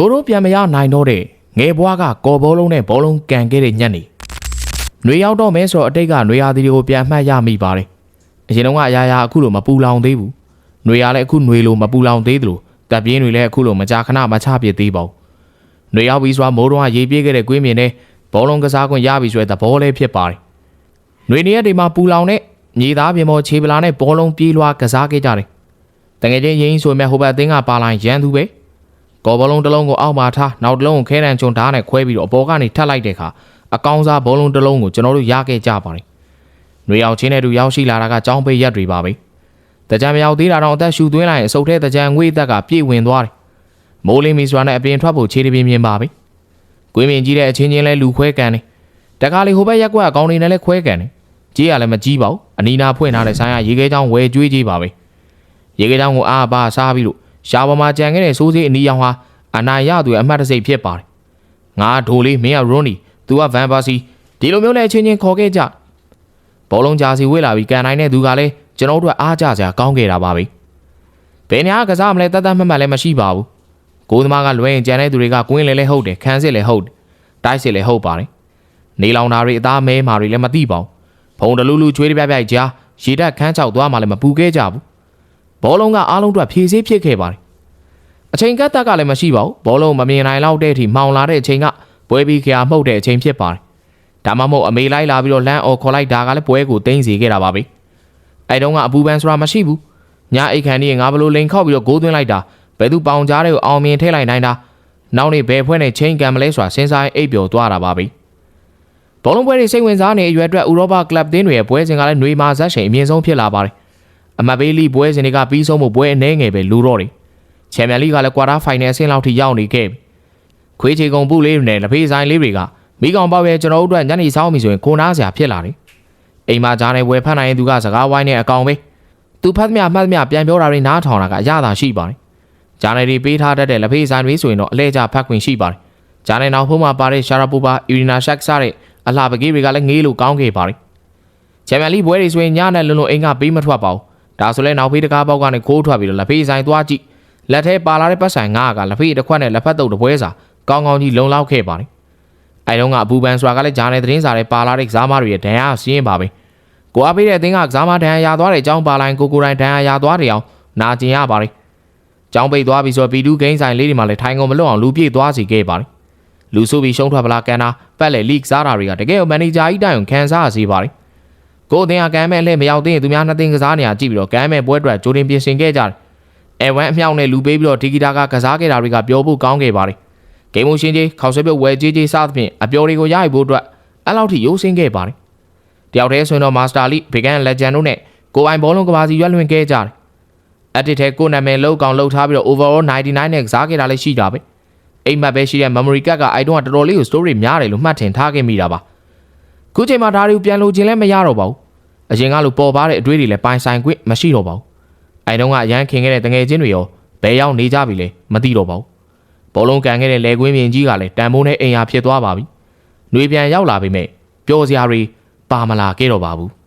ကိုတို့ပြန်မရနိုင်တော့တဲ့ငယ်ဘွားကကော်ဘောလုံးနဲ့ဘောလုံးကန်ခဲ့တဲ့ညက်နေ။နှွေရောက်တော့မဲဆိုတော့အတိတ်ကနှွေရာသီတွေကိုပြန်မှတ်ရမိပါတယ်။အရင်တုန်းကအရာရာအခုလိုမပူလောင်သေးဘူး။နှွေရလည်းအခုနှွေလိုမပူလောင်သေးသလိုတပ်ပြင်းတွေလည်းအခုလိုမကြာခဏမချပြစ်သေးပါဘူး။နှွေရောက်ပြီးဆိုတော့မိုးတော်ကရေပြေးခဲ့တဲ့ကွင်းမြင်နဲ့ဘောလုံးကစားခွင့်ရပြီဆိုတဲ့သဘောလေးဖြစ်ပါတယ်။နှွေနေရက်တွေမှာပူလောင်တဲ့မြေသားပြင်ပေါ်ခြေပလာနဲ့ဘောလုံးပြေးလွှားကစားခဲ့ကြတယ်။တကယ်ချင်းရင်းဆိုမဲ့ဟိုဘက်အသင်းကပါလာရန်သူပဲ။ကော်ဘောလုံးတစ်လုံးကိုအောက်မှာထားနောက်တစ်လုံးကိုခဲတံချွန်ဓာတ်နဲ့ခွဲပြီးတော့အပေါ်ကနေထပ်လိုက်တဲ့အခါအကောင်စားဘောလုံးတစ်လုံးကိုကျွန်တော်တို့ရခဲ့ကြပါတယ်။နှွေအောင်ချင်းနဲ့တူရောက်ရှိလာတာကចောင်းပိတ်ရက်တွေပါပဲ။တကြံမရောက်သေးတာတော့အသက်ရှူသွင်းလိုက်ရင်အစုပ်ထဲတကြံငွေသက်ကပြည့်ဝင်သွားတယ်။မိုးလင်းမီစွာနဲ့အပြင်ထွက်ဖို့ခြေတပြင်းပြင်းပါပဲ။ကွင်းမြင်ကြီးတဲ့အချင်းချင်းလဲလူခွဲကန်တယ်။တကားလေးဟိုဘက်ရက်ကွက်အကောင်တွေနဲ့လဲခွဲကန်တယ်။ကြီးရလည်းမကြီးပါဘူး။အနီနာဖွင့်ထားတဲ့ဆိုင်ကရေခဲချောင်းဝဲကျွေးကြီးပါပဲ။ရေခဲချောင်းကိုအားပါစားပြီးလို့ရှားပေါ်မှာကြံခဲ့တဲ့စိုးစေးအနီရောင်ဟာအနာရသူရဲ့အမှတ်တစိတ်ဖြစ်ပါတယ်။ငါဒိုလေးမင်းကရွန်နီသူကဗန်ပါစီဒီလိုမျိုးနဲ့အချင်းချင်းခေါ်ခဲ့ကြဘောလုံးကြာစီဝေးလာပြီးကန်နိုင်တဲ့သူကလည်းကျွန်တော်တို့အားကြစရာကောင်းခဲ့တာပါပဲဘယ်နေရာကစားမလဲတတ်တတ်မှတ်မှတ်လည်းမရှိပါဘူးကိုသမားကလွဲရင်ကြံတဲ့သူတွေကကွင်းလေလဲဟုတ်တယ်ခန်းစစ်လဲဟုတ်တယ်တိုက်စစ်လဲဟုတ်ပါတယ်နေလောင်တာတွေအသားမဲမာတွေလည်းမသိပါဘူးဖုံတလူလူချွေးတပြပြကြားရေတက်ခန်းချောက်သွားမှလည်းမပူခဲ့ကြဘူးဘောလုံးကအားလုံးအတွက်ဖြည့်ဆည်းဖြစ်ခဲ့ပါတယ်အချိန်ကတ်တက်ကလည်းမရှိပါဘူးဘောလုံးမမြင်နိုင်လောက်တဲ့အထိမှောင်လာတဲ့အချိန်ကပွဲပြီးခါမှုတ်တဲ့အချိန်ဖြစ်ပါတယ်ဒါမှမဟုတ်အမေလိုက်လာပြီးတော့လမ်းအော်ခေါ်လိုက်တာကလည်းပွဲကိုတင်းစီခဲ့တာပါပဲအဲ့တုန်းကအပူပန်းဆိုတာမရှိဘူးညအိတ်ခန်ကြီးငါဘလို့လိန်ခောက်ပြီးတော့ဂိုးသွင်းလိုက်တာဘယ်သူပေါင်ကြားတွေကိုအောင်မြင်ထည့်လိုက်နိုင်တာနောက်နေ့ဘယ်ဖွဲ့နဲ့ချင်းကံမလဲဆိုတာစဉ်းစားအိပ်ပျော်သွားတာပါပဲဘောလုံးပွဲတွေစိတ်ဝင်စားနေအရွယ်အတွက်ဥရောပကလပ်သင်းတွေရဲ့ပွဲစဉ်ကလည်းຫນွေမာဇက်ရှင်အမြင့်ဆုံးဖြစ်လာပါတယ်အမတ်ဘေးလီပွဲစဉ်တွေကပြီးဆုံးမှုပွဲအနည်းငယ်ပဲလူတော့တယ်ချန်ပီယံလိကလည်းကွာတာဖိုင်နယ်အဆင့်လောက်ထိရောက်နေခဲ့ပြီခွေးချေကုံပုလေးတွေနဲ့လက်ဖေးဆိုင်လေးတွေကမိကောင်ပေါက်ရဲ့ကျွန်တော်တို့အတွက်ညနေဆောင်ပြီဆိုရင်ကိုနားစရာဖြစ်လာတယ်အိမ်မှာကြားနေဝယ်ဖတ်နိုင်ရင်သူကစကားဝိုင်းနဲ့အကောင်ပဲသူဖတ်သမျှမှတ်သမျှပြန်ပြောတာတွေနားထောင်တာကအရသာရှိပါတယ်ကြားနေတွေပေးထားတတ်တဲ့လက်ဖေးဆိုင်တွေဆိုရင်တော့အလဲကျဖတ်ခွင့်ရှိပါတယ်ကြားနေနောက်ဖုံးမှာပါတဲ့ရှာရာပူပါအီရီနာရှက်စားတဲ့အလှပကေးတွေကလည်းငေးလို့ကောင်းခဲ့ပါတယ်ချန်ပီယံလိပွဲတွေဆိုရင်ညနဲ့လွန်လွန်အိမ်ကပေးမထွက်ပါဘူးဒါဆိုလဲနောက်ဖေးတကားပေါက်ကနေခိုးထွက်ပြီးတော့လက်ဖေးဆိုင်သွားကြည့်လက်ထဲပါလာတဲ့ပတ်ဆိုင်ငါးကလက်ဖေးတစ်ခွက်နဲ့လက်ဖက်တုပ်တစ်ပွဲစာကောင်းကောင်းကြီးလုံလောက်ခဲ့ပါတယ်အဲတုန်းကအပူပန်ဆိုတာကလည်းဂျာနယ်သတင်းစာတွေပါလာတဲ့ကစားမတွေရဲ့ဒဏ်ရာစီးရင်ပါပဲကိုအားပေးတဲ့အသင်းကကစားမဒဏ်ရာရသွားတဲ့အကြောင်းပါလိုင်းကိုတိုင်းဒဏ်ရာရသွားတယ်အောင်နာကျင်ရပါတယ်ကျောင်းပိတ်သွားပြီဆိုတော့ပီတူးဂိမ်းဆိုင်လေးတွေမှာလည်းထိုင်ကုန်မလွတ်အောင်လူပြေးသွားစီခဲ့ပါတယ်လူစုပြီးရှုံးထွက်ပလာကန်တာပတ်လေလိစားတာတွေကတကယ်မန်နေဂျာကြီးတိုင်အောင်ခံစားရစေပါတယ်ကိုအသင်းကကမ်းမဲ့လှည့်မရောက်သေးရင်သူများနှစ်သင်းကစားနေရကြည့်ပြီးတော့ကမ်းမဲ့ပွဲအတွက်ဂျိုဒင်ပြင်ဆင်ခဲ့ကြတယ်အဲဝမ်အမြောက်နဲ့လူပေးပြီးတော့ဒီဂီတာကစားခဲ့တာတွေကပြောဖို့ကောင်းခဲ့ပါတယ်ဂိမ်းမရှင်ကြီးခေါက်ဆွဲပြုတ်ဝဲကြီးကြီးစားသဖြင့်အပျော်တွေကိုရယူဖို့အတွက်အဲ့လောက်ထိရိုးစင်းခဲ့ပါတယ်တယောက်တည်းဆိုရင်တော့မာစတာလီဘေကန်လက်ဂျန်တို့နဲ့ကိုပိုင်ဘောလုံးကဘာစီရွက်လွှင့်ခဲ့ကြတယ်အတစ်ထဲကိုနာမည်လောက်ကောင်လှုပ်ထားပြီးတော့ overall 99နဲ့ကစားခဲ့တာလည်းရှိတာပဲအိမ်မက်ပဲရှိတဲ့ memory card ကအိုင်တုံးကတော်တော်လေးကို story များတယ်လို့မှတ်ထင်ထားခဲ့မိတာပါခုချိန်မှာဒါတွေကိုပြန်လိုချင်လည်းမရတော့ပါဘူးအရင်ကလိုပေါ်ပါတဲ့အတွေးတွေလည်းပိုင်ဆိုင်ခွင့်မရှိတော့ပါဘူးအိုင်တုံးကအရန်ခင်ခဲ့တဲ့တငယ်ချင်းတွေရောဘယ်ရောက်နေကြပြီလဲမသိတော့ပါဘူးဘောလုံးကန်ခဲ့တဲ့လေကွင်းမြင်ကြီးကလည်းတန်ဖိုးနဲ့အိမ်ဟာဖြစ်သွားပါပြီ။နှွေပြန်ရောက်လာပြီမဲ့ပျော်စရာတွေပါမလာခဲ့တော့ပါဘူး။